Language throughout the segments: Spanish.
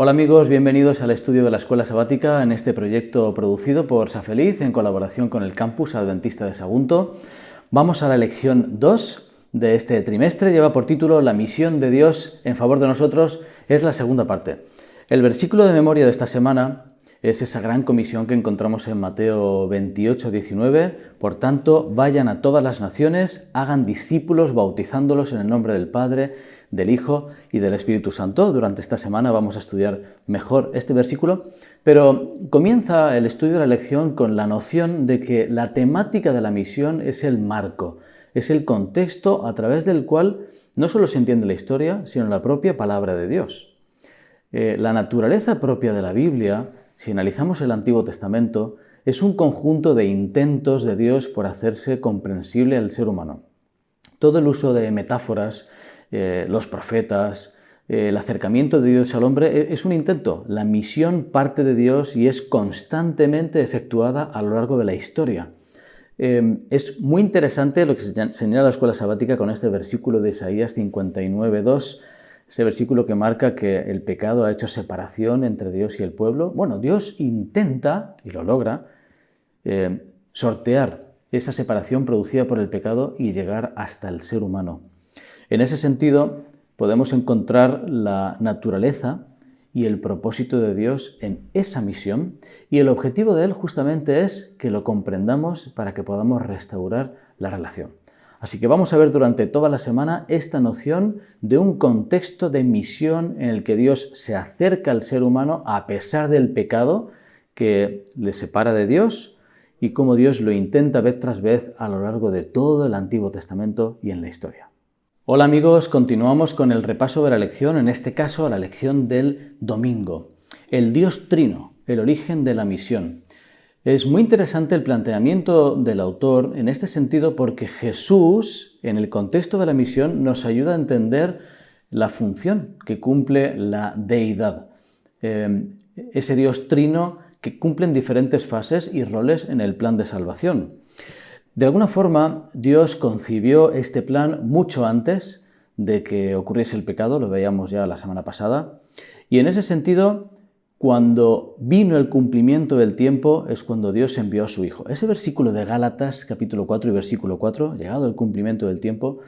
Hola amigos, bienvenidos al estudio de la Escuela Sabática en este proyecto producido por Safeliz en colaboración con el Campus Adventista de Sagunto. Vamos a la lección 2 de este trimestre, lleva por título La misión de Dios en favor de nosotros, es la segunda parte. El versículo de memoria de esta semana es esa gran comisión que encontramos en Mateo 28, 19. Por tanto, vayan a todas las naciones, hagan discípulos bautizándolos en el nombre del Padre, del Hijo y del Espíritu Santo. Durante esta semana vamos a estudiar mejor este versículo, pero comienza el estudio de la lección con la noción de que la temática de la misión es el marco, es el contexto a través del cual no solo se entiende la historia, sino la propia palabra de Dios. La naturaleza propia de la Biblia, si analizamos el Antiguo Testamento, es un conjunto de intentos de Dios por hacerse comprensible al ser humano. Todo el uso de metáforas, los profetas, el acercamiento de Dios al hombre es un intento. La misión parte de Dios y es constantemente efectuada a lo largo de la historia. Es muy interesante lo que señala la Escuela Sabática con este versículo de Isaías 59:2, ese versículo que marca que el pecado ha hecho separación entre Dios y el pueblo. Bueno, Dios intenta, y lo logra, sortear esa separación producida por el pecado y llegar hasta el ser humano. En ese sentido, podemos encontrar la naturaleza y el propósito de Dios en esa misión, y el objetivo de Él justamente es que lo comprendamos para que podamos restaurar la relación. Así que vamos a ver durante toda la semana esta noción de un contexto de misión en el que Dios se acerca al ser humano a pesar del pecado que le separa de Dios y cómo Dios lo intenta vez tras vez a lo largo de todo el Antiguo Testamento y en la historia. Hola amigos, continuamos con el repaso de la lección, en este caso la lección del domingo. El Dios Trino, el origen de la misión. Es muy interesante el planteamiento del autor en este sentido porque Jesús, en el contexto de la misión, nos ayuda a entender la función que cumple la deidad. Ese Dios Trino que cumple en diferentes fases y roles en el plan de salvación. De alguna forma, Dios concibió este plan mucho antes de que ocurriese el pecado, lo veíamos ya la semana pasada, y en ese sentido, cuando vino el cumplimiento del tiempo es cuando Dios envió a su Hijo. Ese versículo de Gálatas, capítulo 4 y versículo 4, llegado el cumplimiento del tiempo,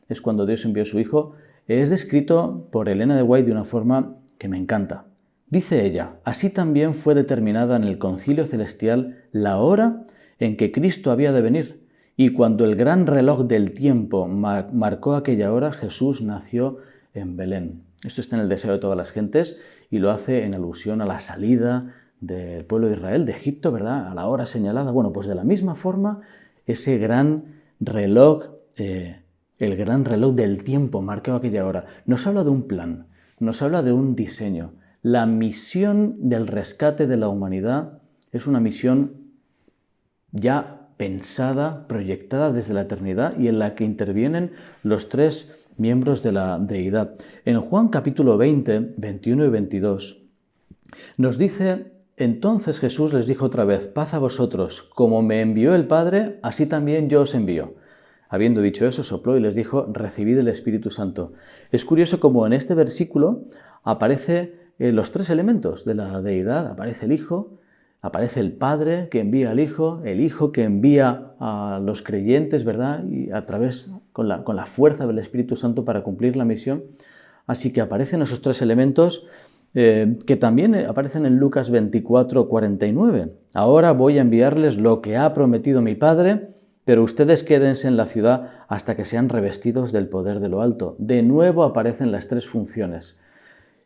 es cuando Dios envió a su Hijo, es descrito por Elena de White de una forma que me encanta. Dice ella, así también fue determinada en el concilio celestial la hora en que Cristo había de venir, y cuando el gran reloj del tiempo marcó aquella hora, Jesús nació en Belén. Esto está en el deseo de todas las gentes y lo hace en alusión a la salida del pueblo de Israel de Egipto, ¿verdad? A la hora señalada. Bueno, pues de la misma forma, ese gran reloj, el gran reloj del tiempo marcó aquella hora. Nos habla de un plan, nos habla de un diseño. La misión del rescate de la humanidad es una misión ya pensada, proyectada desde la eternidad y en la que intervienen los tres miembros de la deidad. En Juan capítulo 20, 21 y 22 nos dice, entonces Jesús les dijo otra vez, paz a vosotros, como me envió el Padre, así también yo os envío. Habiendo dicho eso, sopló y les dijo, recibid el Espíritu Santo. Es curioso como en este versículo aparecen los tres elementos de la deidad, aparece el Hijo, aparece el Padre que envía al Hijo, el Hijo que envía a los creyentes, ¿verdad? Y a través, con la fuerza del Espíritu Santo para cumplir la misión. Así que aparecen esos tres elementos que también aparecen en Lucas 24, 49. Ahora voy a enviarles lo que ha prometido mi Padre, pero ustedes quédense en la ciudad hasta que sean revestidos del poder de lo alto. De nuevo aparecen las tres funciones.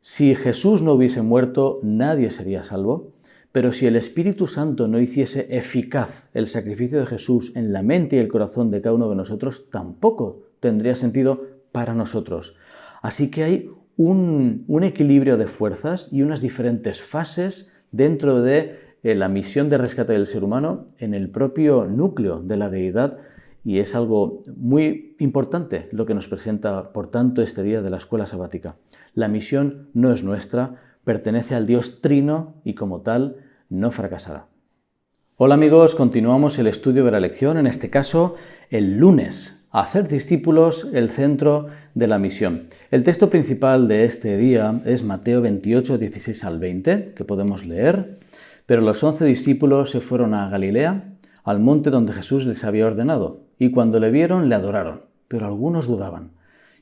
Si Jesús no hubiese muerto, nadie sería salvo. Pero si el Espíritu Santo no hiciese eficaz el sacrificio de Jesús en la mente y el corazón de cada uno de nosotros, tampoco tendría sentido para nosotros. Así que hay un equilibrio de fuerzas y unas diferentes fases dentro de la misión de rescate del ser humano en el propio núcleo de la deidad, y es algo muy importante lo que nos presenta, por tanto, este día de la Escuela Sabática. La misión no es nuestra, pertenece al Dios Trino y como tal no fracasará. Hola amigos, continuamos el estudio de la lección, en este caso el lunes. hacer discípulos el centro de la misión. El texto principal de este día es Mateo 28, 16 al 20, que podemos leer. Pero los 11 discípulos se fueron a Galilea, al monte donde Jesús les había ordenado, y cuando le vieron le adoraron, pero algunos dudaban.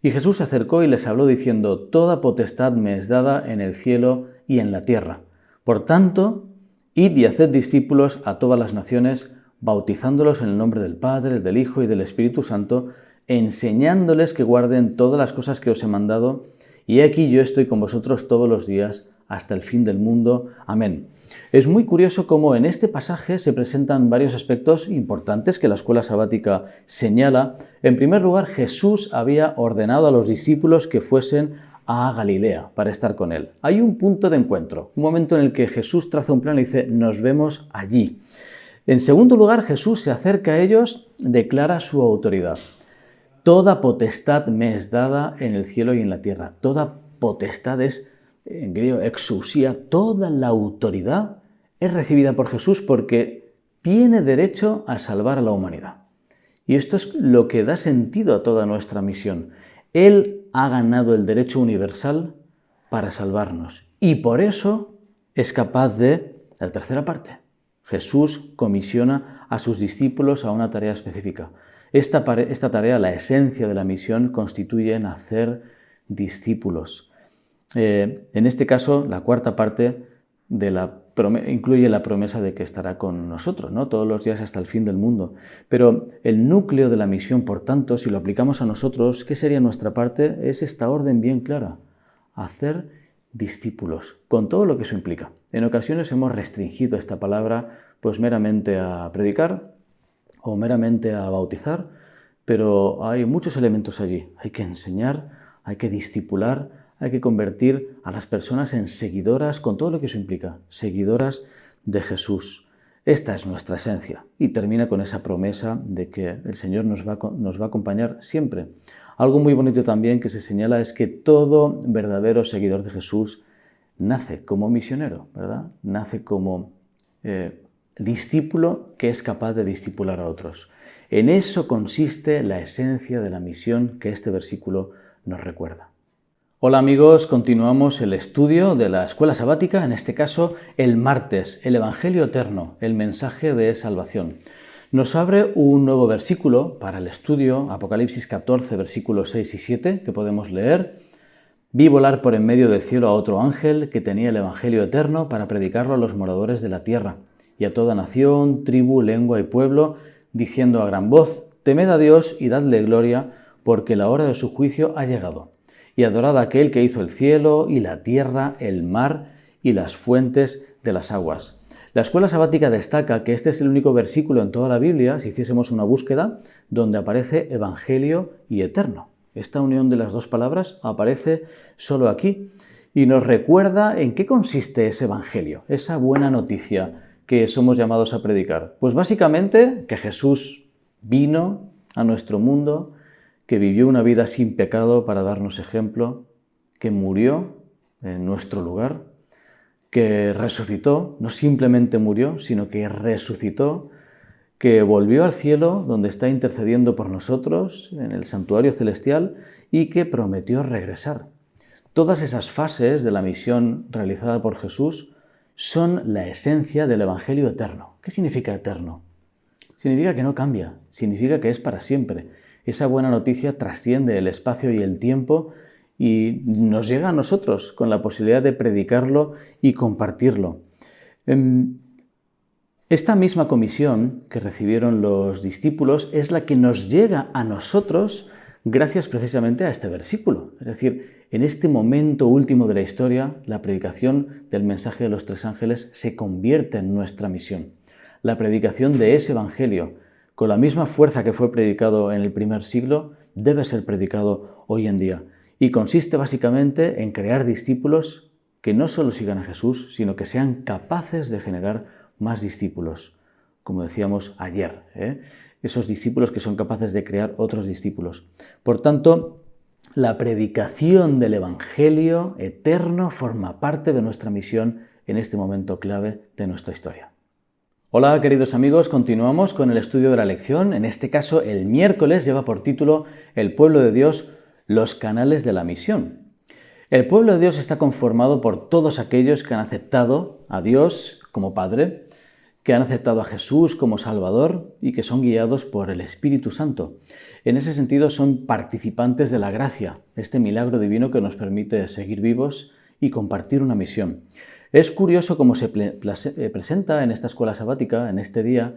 Y Jesús se acercó y les habló diciendo: «Toda potestad me es dada en el cielo y en la tierra. Por tanto, id y haced discípulos a todas las naciones, bautizándolos en el nombre del Padre, del Hijo y del Espíritu Santo, enseñándoles que guarden todas las cosas que os he mandado, y he aquí yo estoy con vosotros todos los días hasta el fin del mundo. Amén». Es muy curioso cómo en este pasaje se presentan varios aspectos importantes que la escuela sabática señala. En primer lugar, Jesús había ordenado a los discípulos que fuesen a Galilea para estar con él. Hay un punto de encuentro, un momento en el que Jesús traza un plan y dice: «Nos vemos allí». En segundo lugar, Jesús se acerca a ellos, declara su autoridad. «Toda potestad me es dada en el cielo y en la tierra». Toda potestad es, en griego, exousia. Toda la autoridad es recibida por Jesús porque tiene derecho a salvar a la humanidad. Y esto es lo que da sentido a toda nuestra misión. Él ha ganado el derecho universal para salvarnos. Y por eso es capaz de la tercera parte. Jesús comisiona a sus discípulos a una tarea específica. Esta tarea, la esencia de la misión, constituye en hacer discípulos. En este caso, la cuarta parte incluye la promesa de que estará con nosotros, ¿no?, todos los días hasta el fin del mundo. Pero el núcleo de la misión, por tanto, si lo aplicamos a nosotros, ¿qué sería nuestra parte? Es esta orden bien clara: hacer discípulos, con todo lo que eso implica. En ocasiones hemos restringido esta palabra pues meramente a predicar o meramente a bautizar, pero hay muchos elementos allí. Hay que enseñar, hay que discipular, hay que convertir a las personas en seguidoras, con todo lo que eso implica, seguidoras de Jesús. Esta es nuestra esencia, y termina con esa promesa de que el Señor nos va a acompañar siempre. Algo muy bonito también que se señala es que todo verdadero seguidor de Jesús nace como misionero, ¿verdad? Nace como discípulo que es capaz de discipular a otros. En eso consiste la esencia de la misión que este versículo nos recuerda. Hola amigos, continuamos el estudio de la escuela sabática, en este caso el martes, el Evangelio eterno, el mensaje de salvación. Nos abre un nuevo versículo para el estudio, Apocalipsis 14, versículos 6 y 7, que podemos leer. «Vi volar por en medio del cielo a otro ángel que tenía el Evangelio eterno para predicarlo a los moradores de la tierra y a toda nación, tribu, lengua y pueblo, diciendo a gran voz: temed a Dios y dadle gloria, porque la hora de su juicio ha llegado. Y adorad a aquel que hizo el cielo y la tierra, el mar y las fuentes de las aguas». La escuela sabática destaca que este es el único versículo en toda la Biblia, si hiciésemos una búsqueda, donde aparece Evangelio y eterno. Esta unión de las dos palabras aparece solo aquí y nos recuerda en qué consiste ese Evangelio, esa buena noticia que somos llamados a predicar. Pues básicamente que Jesús vino a nuestro mundo, que vivió una vida sin pecado para darnos ejemplo, que murió en nuestro lugar, que resucitó, no simplemente murió, sino que resucitó, que volvió al cielo donde está intercediendo por nosotros en el santuario celestial y que prometió regresar. Todas esas fases de la misión realizada por Jesús son la esencia del Evangelio eterno. ¿Qué significa eterno? Significa que no cambia, significa que es para siempre. Esa buena noticia trasciende el espacio y el tiempo y nos llega a nosotros con la posibilidad de predicarlo y compartirlo. Esta misma comisión que recibieron los discípulos es la que nos llega a nosotros gracias precisamente a este versículo. Es decir, en este momento último de la historia, la predicación del mensaje de los tres ángeles se convierte en nuestra misión. La predicación de ese evangelio, con la misma fuerza que fue predicado en el primer siglo, debe ser predicado hoy en día. Y consiste básicamente en crear discípulos que no solo sigan a Jesús, sino que sean capaces de generar más discípulos, como decíamos ayer, esos discípulos que son capaces de crear otros discípulos. Por tanto, la predicación del Evangelio eterno forma parte de nuestra misión en este momento clave de nuestra historia. Hola queridos amigos, continuamos con el estudio de la lección. En este caso, el miércoles lleva por título El pueblo de Dios, los canales de la misión. El pueblo de Dios está conformado por todos aquellos que han aceptado a Dios como Padre, que han aceptado a Jesús como Salvador y que son guiados por el Espíritu Santo. En ese sentido son participantes de la gracia, este milagro divino que nos permite seguir vivos y compartir una misión. Es curioso cómo se presenta en esta escuela sabática, en este día,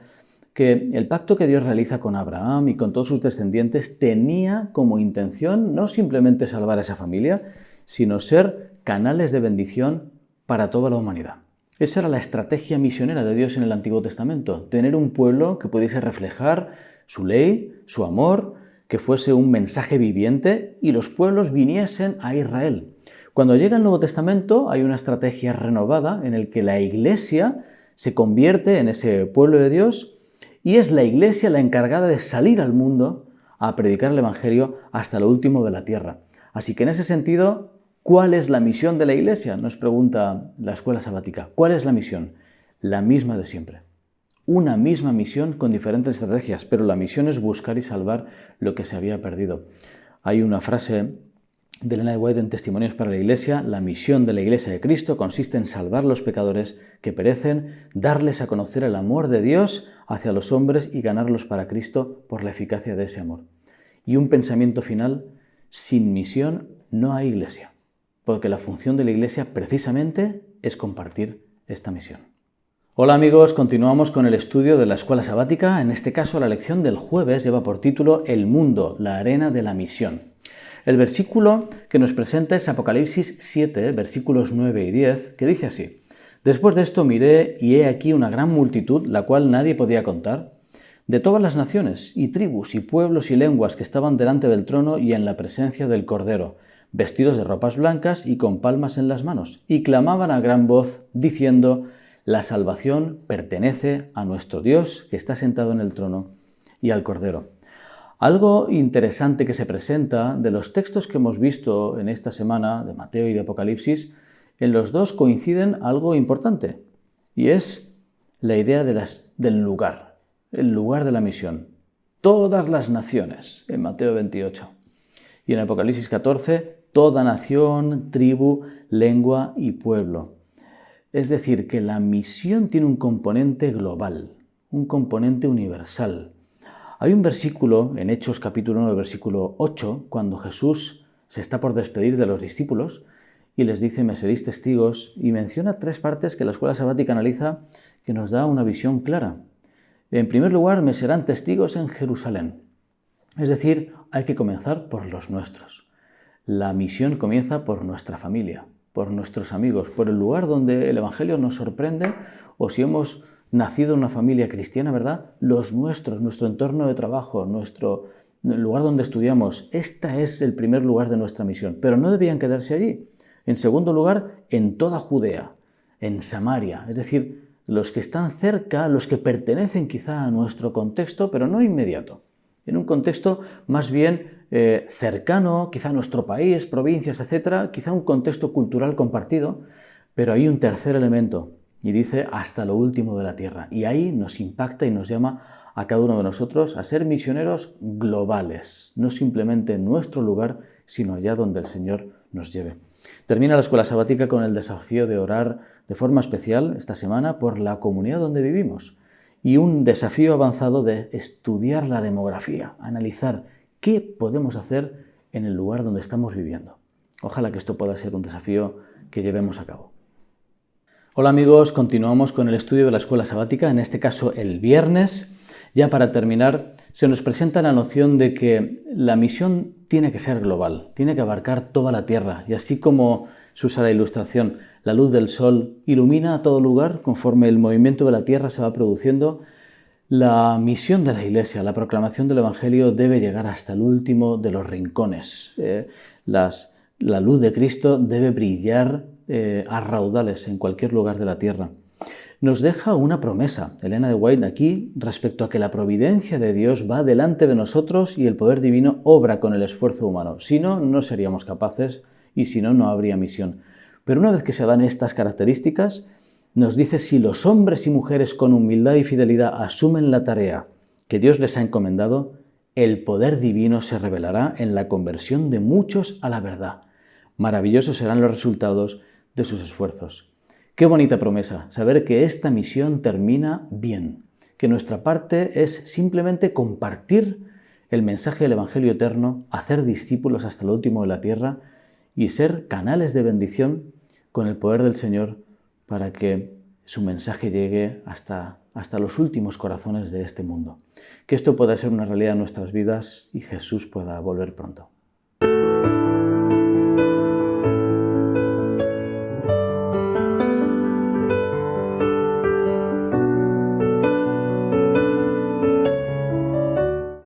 que el pacto que Dios realiza con Abraham y con todos sus descendientes tenía como intención no simplemente salvar a esa familia, sino ser canales de bendición para toda la humanidad. Esa era la estrategia misionera de Dios en el Antiguo Testamento, tener un pueblo que pudiese reflejar su ley, su amor, que fuese un mensaje viviente y los pueblos viniesen a Israel. Cuando llega el Nuevo Testamento hay una estrategia renovada en la que la Iglesia se convierte en ese pueblo de Dios y es la Iglesia la encargada de salir al mundo a predicar el Evangelio hasta lo último de la tierra. Así que en ese sentido, ¿cuál es la misión de la Iglesia? Nos pregunta la escuela sabática. ¿Cuál es la misión? La misma de siempre. Una misma misión con diferentes estrategias, pero la misión es buscar y salvar lo que se había perdido. Hay una frase de Ellen White en Testimonios para la Iglesia: la misión de la Iglesia de Cristo consiste en salvar a los pecadores que perecen, darles a conocer el amor de Dios hacia los hombres y ganarlos para Cristo por la eficacia de ese amor. Y un pensamiento final: sin misión no hay Iglesia, porque la función de la Iglesia precisamente es compartir esta misión. Hola amigos, continuamos con el estudio de la escuela sabática. En este caso, la lección del jueves lleva por título El mundo, la arena de la misión. El versículo que nos presenta es Apocalipsis 7, versículos 9 y 10, que dice así: Después de esto miré y he aquí una gran multitud, la cual nadie podía contar, de todas las naciones y tribus y pueblos y lenguas que estaban delante del trono y en la presencia del Cordero, vestidos de ropas blancas y con palmas en las manos, y clamaban a gran voz, diciendo: La salvación pertenece a nuestro Dios, que está sentado en el trono, y al Cordero. Algo interesante que se presenta de los textos que hemos visto en esta semana, de Mateo y de Apocalipsis, en los dos coinciden algo importante, y es la idea del lugar, el lugar de la misión. Todas las naciones, en Mateo 28. Y en Apocalipsis 14, toda nación, tribu, lengua y pueblo. Es decir, que la misión tiene un componente global, un componente universal. Hay un versículo en Hechos capítulo 1, versículo 8, cuando Jesús se está por despedir de los discípulos y les dice: me seréis testigos, y menciona tres partes que la escuela sabática analiza, que nos da una visión clara. En primer lugar, me serán testigos en Jerusalén. Es decir, hay que comenzar por los nuestros. La misión comienza por nuestra familia, por nuestros amigos, por el lugar donde el Evangelio nos sorprende, o si hemos nacido en una familia cristiana, ¿verdad? Los nuestros, nuestro entorno de trabajo, el lugar donde estudiamos. Este es el primer lugar de nuestra misión, pero no debían quedarse allí. En segundo lugar, en toda Judea, en Samaria, es decir, los que están cerca, los que pertenecen quizá a nuestro contexto, pero no inmediato. En un contexto más bien cercano, quizá a nuestro país, provincias, etc., quizá un contexto cultural compartido, pero hay un tercer elemento, y dice hasta lo último de la tierra. Y ahí nos impacta y nos llama a cada uno de nosotros a ser misioneros globales, no simplemente en nuestro lugar, sino allá donde el Señor nos lleve. Termina la escuela sabática con el desafío de orar de forma especial esta semana por la comunidad donde vivimos y un desafío avanzado de estudiar la demografía, analizar qué podemos hacer en el lugar donde estamos viviendo. Ojalá que esto pueda ser un desafío que llevemos a cabo. Hola amigos, continuamos con el estudio de la escuela sabática, en este caso el viernes. Ya para terminar, se nos presenta la noción de que la misión tiene que ser global, tiene que abarcar toda la tierra, y así como se usa la ilustración, la luz del sol ilumina a todo lugar conforme el movimiento de la tierra se va produciendo. La misión de la Iglesia, la proclamación del Evangelio, debe llegar hasta el último de los rincones. La luz de Cristo debe brillar a raudales en cualquier lugar de la tierra. Nos deja una promesa, Ellen White, aquí, respecto a que la providencia de Dios va delante de nosotros y el poder divino obra con el esfuerzo humano. Si no, no seríamos capaces y si no, no habría misión. Pero una vez que se dan estas características, nos dice si los hombres y mujeres con humildad y fidelidad asumen la tarea que Dios les ha encomendado, el poder divino se revelará en la conversión de muchos a la verdad. Maravillosos serán los resultados de sus esfuerzos. Qué bonita promesa, saber que esta misión termina bien, que nuestra parte es simplemente compartir el mensaje del Evangelio eterno, hacer discípulos hasta lo último de la tierra y ser canales de bendición con el poder del Señor para que su mensaje llegue hasta los últimos corazones de este mundo. Que esto pueda ser una realidad en nuestras vidas y Jesús pueda volver pronto.